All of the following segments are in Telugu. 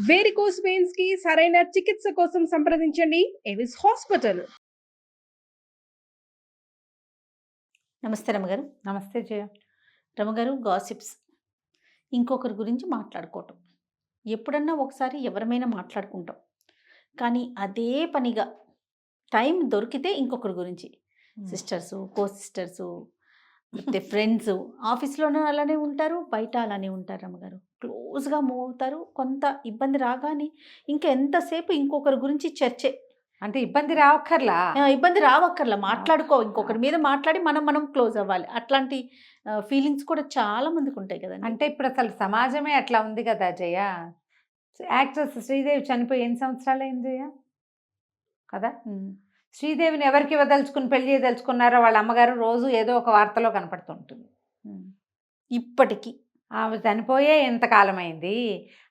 వేరికోస్ వెయిన్స్ కి సరైన చికిత్స కోసం సంప్రదించండి ఎవిస్ హాస్పిటల్. నమస్తే రమగారు. నమస్తే జయ. రమగారు, గాసిప్స్ ఇంకొకరి గురించి మాట్లాడుకోవటం ఎప్పుడన్నా ఒకసారి ఎవరమైనా మాట్లాడుకుంటాం, కానీ అదే పనిగా టైం దొరికితే ఇంకొకరి గురించి సిస్టర్సు, కో సిస్టర్సు, లేకపోతే ఫ్రెండ్స్, ఆఫీస్లోనూ అలానే ఉంటారు, బయట అలానే ఉంటారు. రమగారు క్లోజ్గా మూవ్ అవుతారు. కొంత ఇబ్బంది రాగానే ఇంకా ఎంతసేపు ఇంకొకరి గురించి చర్చే. అంటే ఇబ్బంది రావక్కర్లా, ఇబ్బంది రావక్కర్లా, మాట్లాడుకో, ఇంకొకరి మీద మాట్లాడి మనం క్లోజ్ అవ్వాలి. అట్లాంటి ఫీలింగ్స్ కూడా చాలా మందికి ఉంటాయి కదండి. అంటే ఇప్పుడు అసలు సమాజమే అట్లా ఉంది కదా జయ. యాక్ట్రెస్ శ్రీదేవి చనిపోయి ఎన్ని సంవత్సరాలు అయింది జయ కదా. శ్రీదేవిని ఎవరికి ఇవ్వదలుచుకుని పెళ్లి చేయదలుచుకున్నారో వాళ్ళ అమ్మగారు రోజు ఏదో ఒక వార్తలో కనపడుతుంటుంది. ఇప్పటికీ ఆమె చనిపోయే ఎంతకాలం అయింది,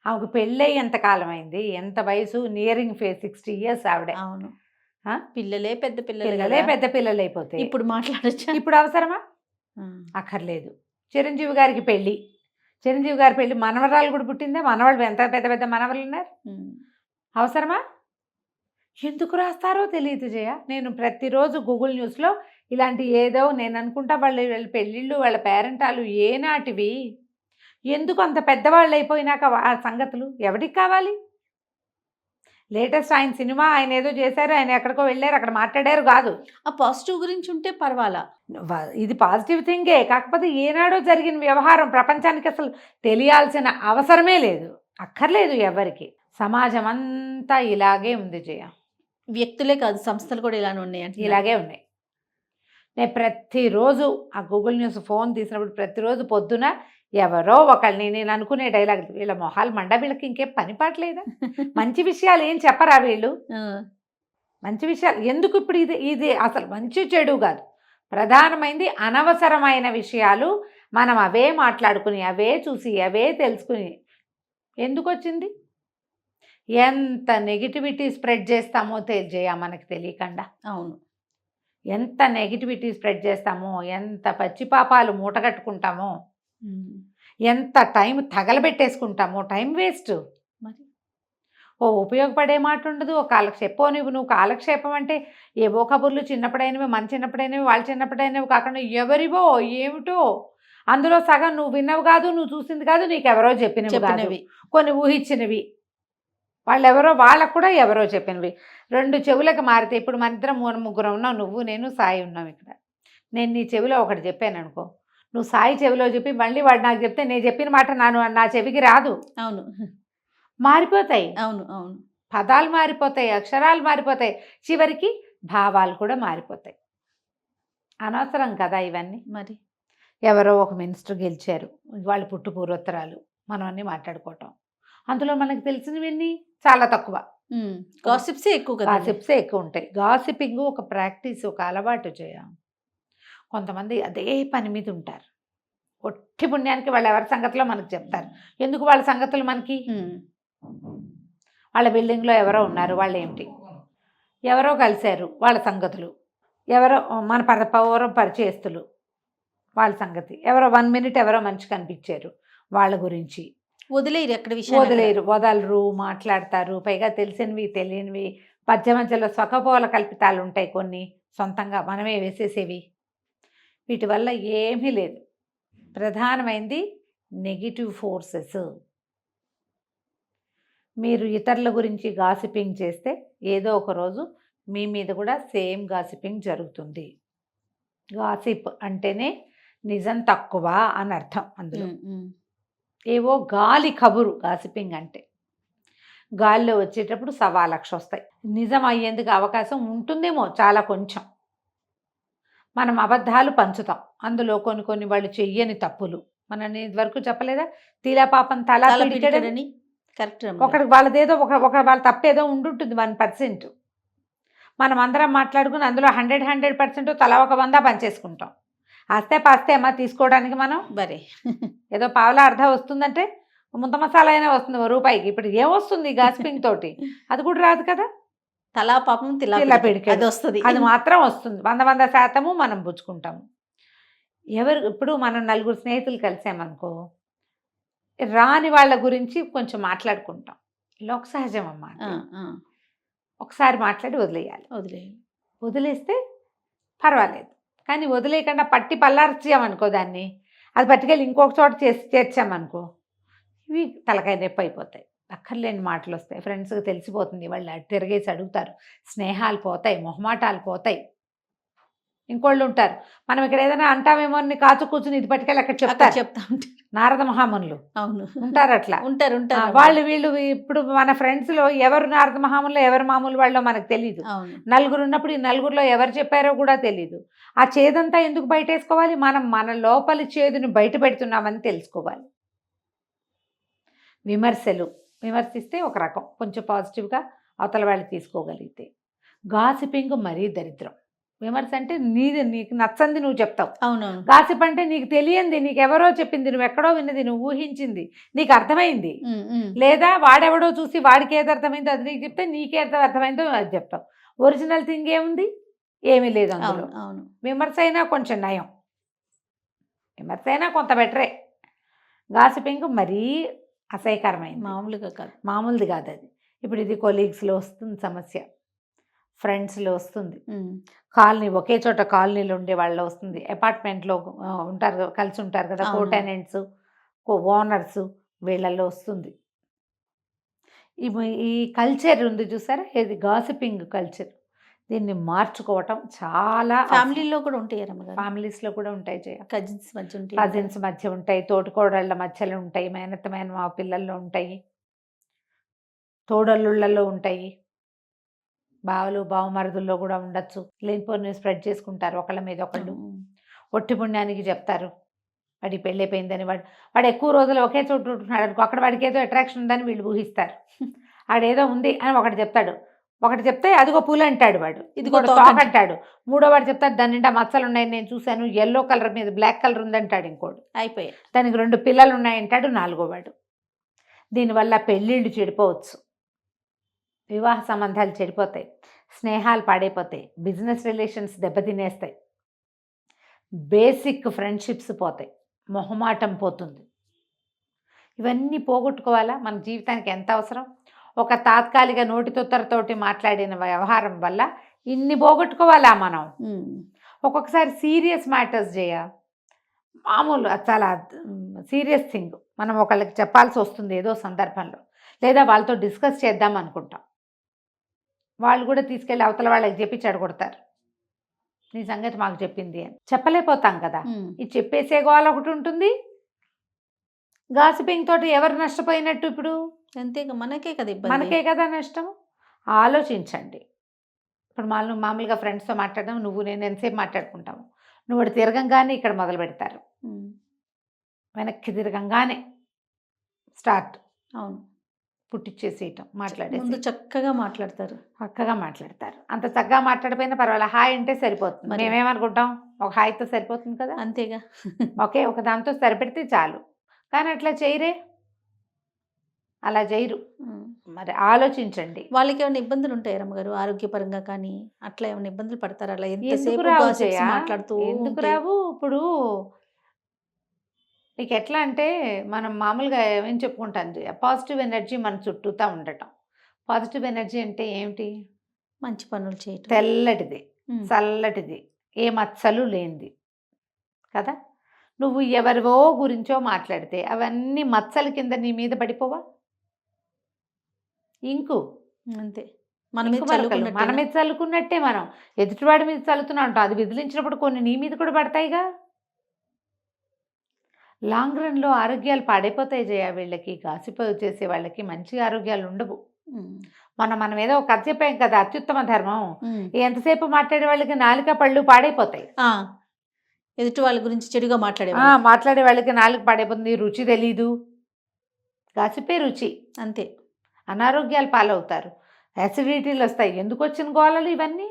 ఆమెకు పెళ్ళయి ఎంతకాలం అయింది, ఎంత వయసు, నియరింగ్ 60 years ఆవిడే. అవును, పిల్లలే పెద్ద పిల్లలే పెద్ద పిల్లలు అయిపోతాయి. ఇప్పుడు మాట్లాడచ్చు. ఇప్పుడు అవసరమా? అక్కర్లేదు. చిరంజీవి గారికి పెళ్ళి, చిరంజీవి గారి పెళ్ళి మనవరాలు కూడా పుట్టిందే, మనవాళ్ళు ఎంత పెద్ద పెద్ద మనవలు ఉన్నారు. అవసరమా? ఎందుకు రాస్తారో తెలియదు జయ. నేను ప్రతిరోజు గూగుల్ న్యూస్లో ఇలాంటి ఏదో నేను అనుకుంటా వాళ్ళ పెళ్ళిళ్ళు, వాళ్ళ పేరెంటాలు ఏనాటివి, ఎందుకు అంత పెద్దవాళ్ళు అయిపోయినాక ఆ సంగతులు ఎవరికి కావాలి? లేటెస్ట్ ఆయన సినిమా, ఆయన ఏదో చేశారు, ఆయన ఎక్కడికో వెళ్ళారు, అక్కడ మాట్లాడారు కాదు. ఆ పాజిటివ్ గురించి ఉంటే పర్వాలా, ఇది పాజిటివ్ థింగే. కాకపోతే ఏనాడో జరిగిన వ్యవహారం ప్రపంచానికి అసలు తెలియాల్సిన అవసరమే లేదు, అక్కర్లేదు ఎవరికి. సమాజం అంతా ఇలాగే ఉంది జయ. వ్యక్తులే కాదు, సంస్థలు కూడా ఇలానే ఉన్నాయి, ఇలాగే ఉన్నాయి. నేను ప్రతిరోజు ఆ గూగుల్ న్యూస్ ఫోన్ తీసినప్పుడు ప్రతిరోజు పొద్దున ఎవరో ఒకళ్ళని, నేను అనుకునే డైలాగ్, వీళ్ళ మొహాలు మండ, వీళ్ళకి ఇంకేం పని పాటలేదా, మంచి విషయాలు ఏం చెప్పరా వీళ్ళు, మంచి విషయాలు ఎందుకు? ఇప్పుడు ఇది అసలు మంచి చెడు కాదు, ప్రధానమైనది అనవసరమైన విషయాలు మనం అవే మాట్లాడుకుని, అవే చూసి, అవే తెలుసుకుని ఎందుకు వచ్చింది? ఎంత నెగిటివిటీ స్ప్రెడ్ చేస్తామో తెలియజేయ మనకు తెలియకుండా. అవును, ఎంత నెగిటివిటీ స్ప్రెడ్ చేస్తామో, ఎంత పచ్చిపాపాలు మూటగట్టుకుంటామో, ఎంత టైం తగలబెట్టేసుకుంటామో, టైం వేస్ట్. మరి ఉపయోగపడే మాట ఉండదు, ఓ కాలక్షేపం. నువ్వు కాలక్షేపం అంటే ఏవో కబుర్లు, చిన్నప్పుడైనవి, మన చిన్నప్పుడైనవి, వాళ్ళ చిన్నప్పుడైనవి కాకుండా ఎవరివో ఏమిటో, అందులో సగం నువ్వు విన్నవి కాదు, నువ్వు చూసింది కాదు, నీకు ఎవరో చెప్పినవి, కొన్ని ఊహించినవి, వాళ్ళకు కూడా ఎవరో చెప్పినవి. 2 చెవులకు మారితే, ఇప్పుడు మన ఇద్దరం 3 ఉన్నాం, నువ్వు నేను సాయి ఉన్నాం ఇక్కడ. నేను నీ చెవిలో ఒకటి చెప్పాను అనుకో, నువ్వు సాయి చెవిలో చెప్పి మళ్ళీ వాడు నాకు చెప్తే నేను చెప్పిన మాట నా చెవికి రాదు. అవును, మారిపోతాయి. అవును అవును, పదాలు మారిపోతాయి, అక్షరాలు మారిపోతాయి, చివరికి భావాలు కూడా మారిపోతాయి. అనవసరం కదా ఇవన్నీ. మరి ఎవరో ఒక మినిస్టర్ గెలిచారు, వాళ్ళు పుట్టు పూర్వోత్తరాలు మనం అన్నీ మాట్లాడుకోవటం, అందులో మనకు తెలిసినవన్నీ చాలా తక్కువ. గాసిప్సే ఎక్కువ కదా. గాసిప్సే ఎక్కువ ఉంటాయి. గాసిపింగ్ ఒక ప్రాక్టీస్, ఒక అలవాటు చేయ. కొంతమంది అదే పని మీద ఉంటారు, ఒట్టి పుణ్యానికి వాళ్ళు ఎవరి సంగతిలో మనకు చెప్తారు. ఎందుకు వాళ్ళ సంగతులు మనకి? వాళ్ళ బిల్డింగ్లో ఎవరో ఉన్నారు, వాళ్ళు ఏమిటి, ఎవరో కలిశారు, వాళ్ళ సంగతులు, ఎవరో మన పౌరం పరిచయస్తులు, వాళ్ళ సంగతి, ఎవరో 1 minute ఎవరో మంచి కనిపించారు, వాళ్ళ గురించి వదిలేరు, ఎక్కడ విషయం వదలరు, మాట్లాడతారు. పైగా తెలిసినవి తెలియనివి మధ్యలో స్వకపోల కల్పితాలు ఉంటాయి, కొన్ని సొంతంగా మనమే వేసేసేవి. వీటి వల్ల ఏమీ లేదు. ప్రధానమైనది నెగిటివ్ ఫోర్సెస్. మీరు ఇతరుల గురించి గాసిపింగ్ చేస్తే ఏదో ఒక రోజు మీ మీద కూడా సేమ్ గాసిపింగ్ జరుగుతుంది. గాసిప్ అంటేనే నిజం తక్కువ అని అర్థం. అందులో ఏవో గాలి కబురు గాసిపింగ్ అంటే. గాలిలో వచ్చేటప్పుడు 1,00,000 వస్తాయి. నిజం అయ్యేందుకు అవకాశం ఉంటుందేమో చాలా కొంచెం. మనం అబద్ధాలు పంచుతాం, అందులో కొన్ని వాళ్ళు చెయ్యని తప్పులు. మనం ఇదివరకు చెప్పలేదా, తీలా పాపం తలా పిడికెడని. కరెక్ట్. ఒకటి వాళ్ళదేదో ఒక వాళ్ళ తప్పేదో ఉండుంటుంది 1%. మనం అందరం మాట్లాడుకుని అందులో 100% తలా ఒక 100 పంచేసుకుంటాం. అస్తే పాస్తే అమ్మా తీసుకోవడానికి మనం బరే ఏదో పావులా అర్థం వస్తుందంటే ముంత మసాలా అయినా వస్తుంది రూపాయికి. ఇప్పుడు ఏమొస్తుంది గాసిపింగ్ తోటి? అది కూడా రాదు కదా. తలా పాపం తిలా పిడికెడు వస్తుంది, అది మాత్రం వస్తుంది. 100% మనం పుచ్చుకుంటాము. ఇప్పుడు మనం 4 స్నేహితులు కలిసామనుకో, రాని వాళ్ళ గురించి కొంచెం మాట్లాడుకుంటాం. లోక సహజం అమ్మా ఆ, అది. ఆ, ఒకసారి మాట్లాడి వదిలేయాలి. వదిలేయాలి. వదిలేస్తే పర్వాలేదు. కానీ వదిలేయకుండా పట్టి పల్లార్చామనుకో దాన్ని, అది పట్టుకెళ్ళి ఇంకొక చోట చేర్చామనుకో, ఇవి తలకాయ నొప్పి అయిపోతాయి. అక్కర్లేని మాటలు వస్తాయి. ఫ్రెండ్స్కి తెలిసిపోతుంది, వాళ్ళు అటు తిరిగేసి అడుగుతారు, స్నేహాలు పోతాయి, మొహమాటాలు పోతాయి. ఇంకోళ్ళు ఉంటారు, మనం ఇక్కడ ఏదైనా అంటామేమో అని కాచు కూర్చుని ఇది పట్టుకెళ్ళి అక్కడ అక్కడ చెప్తారు. చెప్తా ఉంటారు. నారద మహామునులు అవును, ఉంటారు అట్లా. ఉంటారు ఆ, ఉంటారు. వాళ్ళు వీళ్ళు ఇప్పుడు మన ఫ్రెండ్స్లో ఎవరు నారద మహాములు ఎవరు మామూలు వాళ్ళో మనకు తెలియదు. అవును, నలుగురు ఉన్నప్పుడు ఈ నలుగురిలో ఎవరు చెప్పారో కూడా తెలియదు. ఆ చేదంతా ఎందుకు బయటేసుకోవాలి? మనం మన లోపలి చేదుని బయట పెడుతున్నామని తెలుసుకోవాలి. విమర్శిస్తే ఒక రకం కొంచెం పాజిటివ్గా అవతల వాళ్ళు తీసుకోగలిగితే. గాసిపింగ్ మరీ దరిద్రం. విమర్శ అంటే నీకు నచ్చంది నువ్వు చెప్తావు. అవునవును. గాసిప్ అంటే నీకు తెలియంది, నీకెవరో చెప్పింది, నువ్వు ఎక్కడో విన్నది, నువ్వు ఊహించింది, నీకు అర్థమైంది. లేదా వాడెవడో చూసి వాడికి ఏది అర్థమైందో అది నీకు చెప్తే నీకేది అర్థమైందో అది చెప్తావు. ఒరిజినల్ థింగ్ ఏముంది? ఏమీ లేదు అందులో. అవును, అవును. విమర్శ అయినా కొంచెం నయం, విమర్శ అయినా కొంత బెటరే. గాసిపింగ్ మరీ అసహ్యకరమైంది, మామూలుగా కాదు. మామూలుది కాదు అది. ఇప్పుడు ఇది కొలీగ్స్లో వస్తుంది సమస్య, ఫ్రెండ్స్లో వస్తుంది, కాలనీ ఒకే చోట కాలనీలో ఉండే వాళ్ళు వస్తుంది, అపార్ట్మెంట్లో ఉంటారు, కలిసి ఉంటారు కదా, అవును. కోటెనెంట్స్, ఓనర్స్, వీళ్ళల్లో వస్తుంది. ఈ కల్చర్ ఉంది చూసారా, ఇది గాసిపింగ్ కల్చర్. దీన్ని మార్చుకోవటం చాలా ఫ్యామిలీలో కూడా ఉంటాయి రమ్మగారు. ఫ్యామిలీస్లో కూడా ఉంటాయి జయ. కజిన్స్ మధ్య ఉంటాయి. కజిన్స్ మధ్య ఉంటాయి, తోటికోడళ్ళ మధ్యలో ఉంటాయి, మేనత్త మా పిల్లల్లో ఉంటాయి, తోడల్లుళ్ళలో ఉంటాయి, బావలు బావమరుదుల్లో కూడా ఉండొచ్చు. లేనిపోని స్ప్రెడ్ చేసుకుంటారు ఒకళ్ళ మీద ఒకళ్ళు. ఒట్టి పుణ్యానికి చెప్తారు వాడి పెళ్ళైపోయిందని. వాడు ఎక్కువ రోజులు ఒకే చోటు ఉంటున్నాడు అనుకో, అక్కడ వాడికి ఏదో అట్రాక్షన్ ఉందని వీళ్ళు ఊహిస్తారు. ఆడేదో ఉంది అని ఒకటి చెప్తాడు, ఒకటి చెప్తే అదిగో పూలు అంటాడు వాడు, ఇదిగో ఇంకోటి తోక అంటాడు, మూడో వాడు చెప్తాడు దాని నిండా మచ్చలు ఉన్నాయి నేను చూశాను, ఎల్లో కలర్ మీద బ్లాక్ కలర్ ఉందంటాడు ఇంకోడు, అయిపోయాయి. దానికి 2 పిల్లలు ఉన్నాయంటాడు నాలుగో వాడు. దీనివల్ల పెళ్ళిళ్ళు చెడిపోవచ్చు, వివాహ సంబంధాలు చెడిపోతాయి, స్నేహాలు పాడైపోతాయి, బిజినెస్ రిలేషన్స్ దెబ్బతినేస్తాయి, బేసిక్ ఫ్రెండ్షిప్స్ పోతాయి, మొహమాటం పోతుంది. ఇవన్నీ పోగొట్టుకోవాలా? మన జీవితానికి ఎంత అవసరం? ఒక తాత్కాలిక నోటితోటి మాట్లాడిన వ్యవహారం వల్ల ఇన్ని పోగొట్టుకోవాలా మనం? ఒక్కొక్కసారి సీరియస్ మ్యాటర్స్ చేయ, మామూలు చాలా సీరియస్ థింగ్ మనం ఒకళ్ళకి చెప్పాల్సి వస్తుంది ఏదో సందర్భంలో, లేదా వాళ్ళతో డిస్కస్ చేద్దాం అనుకుంటాం, వాళ్ళు కూడా తీసుకెళ్ళి అవతల వాళ్ళకి చెప్పి చెడగొడతారు, నీ సంగతి మాకు చెప్పింది అని. చెప్పలేకపోతాం కదా, ఇది చెప్పేసే గోల ఒకటి ఉంటుంది. గాసిపింగ్ తోటి ఎవరు నష్టపోయినట్టు? ఇప్పుడు అంతేగా, మనకే కదా ఇబ్బంది. మనకే కదా నష్టం. ఆలోచించండి. ఇప్పుడు మామూలుగా ఫ్రెండ్స్తో మాట్లాడడం, నువ్వు నేను ఎంతసేపు మాట్లాడుకుంటాము, నువ్వు అటు తిరగంగానే ఇక్కడ మొదలు పెడతారు, వెనక్కి తిరగంగానే స్టార్ట్. అవును, పుట్టిచ్చేసేయటం, మాట్లాడేసి ముందు చక్కగా మాట్లాడతారు. చక్కగా మాట్లాడతారు. అంత చక్కగా మాట్లాడిపోయినా పర్వాలేదు, హాయ్ అంటే సరిపోతుంది. మేమేమనుకుంటాం, ఒక హాయ్తో సరిపోతుంది కదా, అంతేగా. ఒకే ఒక దాంతో సరిపెడితే చాలు. కానీ అట్లా చేయరే, అలా చేయరు. మరి ఆలోచించండి. వాళ్ళకి ఏమైనా ఇబ్బందులు ఉంటాయి రమ్మగారు, ఆరోగ్యపరంగా కానీ అట్లా ఏమైనా ఇబ్బందులు పడతారు? అలా ఎందుకు ఎంతసేపు రావు gossips జయ? మాట్లాడుతూ ఎందుకు ఉంటే? రావు? ఇప్పుడు నీకు ఎట్లా అంటే, మనం మామూలుగా ఏమేం చెప్పుకుంటాం జయ, పాజిటివ్ ఎనర్జీ మన చుట్టూతా ఉండటం. పాజిటివ్ ఎనర్జీ అంటే ఏమిటి? మంచి పనులు చేయటం, తెల్లటిది, చల్లటిది, ఏ మచ్చలు లేనిది కదా. నువ్వు ఎవరివో గురించో మాట్లాడితే అవన్నీ మచ్చల కింద నీ మీద పడిపోవా? ఇంకు అంతే, ఇంకు మరకలు మన మీద చల్లుకున్నట్టే మనం ఎదుటివాడి మీద చల్లుతున్నా ఉంటాం, అది విదిలించినప్పుడు కొన్ని నీ మీద కూడా పడతాయిగా. లాంగ్ రన్లో ఆరోగ్యాలు పాడైపోతాయి జయ. వీళ్ళకి గాసిప్ చేసే వాళ్ళకి మంచి ఆరోగ్యాలు ఉండవు. మనం ఏదో ఒక కథ చెప్పాం కదా, అత్యుత్తమ ధర్మం. ఎంతసేపు మాట్లాడే వాళ్ళకి నాలుక పళ్ళు పాడైపోతాయి. ఎదుటి వాళ్ళ గురించి చెడుగా మాట్లాడే వాళ్ళకి నాలుక పాడైపోతుంది, రుచి తెలీదు. గాసిపే రుచి, అంతే. అనారోగ్యాలు పాలవుతారు, యాసిడిటీలు వస్తాయి. ఎందుకు వచ్చిన గోళలు ఇవన్నీ?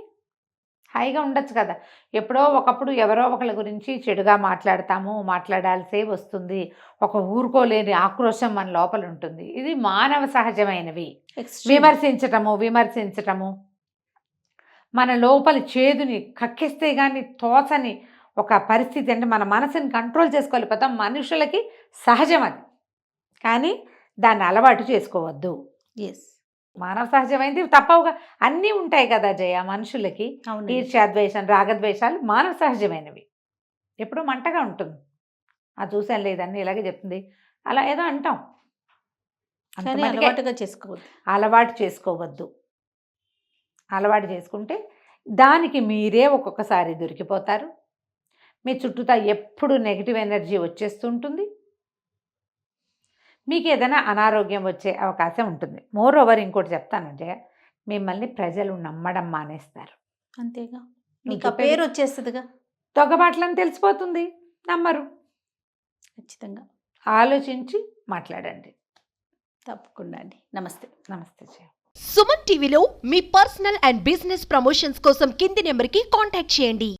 హాయిగా ఉండొచ్చు కదా. ఎప్పుడో ఒకప్పుడు ఎవరో ఒకళ్ళ గురించి చెడుగా మాట్లాడాల్సే వస్తుంది. ఒక ఊరుకోలేని ఆక్రోశం మన లోపల ఉంటుంది. ఇది మానవ సహజమైనవి. విమర్శించటము మన లోపలి చేదుని కక్కిస్తే కానీ తోచని ఒక పరిస్థితి. అంటే మన మనసుని కంట్రోల్ చేసుకోలేకపోతాం. మనుషులకి సహజం అది, కానీ దాన్ని అలవాటు చేసుకోవద్దు. ఎస్. మానవ సహజమైనది తప్పవుగా. అన్నీ ఉంటాయి కదా జయ మనుషులకి. అవును. ఈర్ష్యాద్వేషం, రాగద్వేషాలు మానవ సహజమైనవి. ఎప్పుడూ మంటగా ఉంటుంది. అది చూసాను లేదని ఇలాగే చెప్తుంది, అలా ఏదో అంటాం. కానీ అంతమటుకే అలవాటుగా చేసుకోవద్దు. అలవాటు చేసుకోవద్దు. అలవాటు చేసుకుంటే దానికి మీరే ఒక్కొక్కసారి దొరికిపోతారు. మీ చుట్టూతా ఎప్పుడు నెగిటివ్ ఎనర్జీ వచ్చేస్తుంటుంది. మీకు ఏదైనా అనారోగ్యం వచ్చే అవకాశం ఉంటుంది. మోర్ ఓవర్ ఇంకోటి చెప్తాను జయ, మిమ్మల్ని ప్రజలు నమ్మడం మానేస్తారు. అంతేగా, నువ్వు మీకు ఆ చెప్పేది పేరు వచ్చేస్తుందిగా. దొంగమాటలని తెలిసిపోతుంది, నమ్మరు. ఖచ్చితంగా. ఆలోచించి మాట్లాడండి. తప్పకుండా అండి. నమస్తే. నమస్తే జయ. సుమన్ టీవీలో మీ పర్సనల్ అండ్ బిజినెస్ ప్రమోషన్స్ కోసం కింది నెంబర్కి కాంటాక్ట్ చేయండి.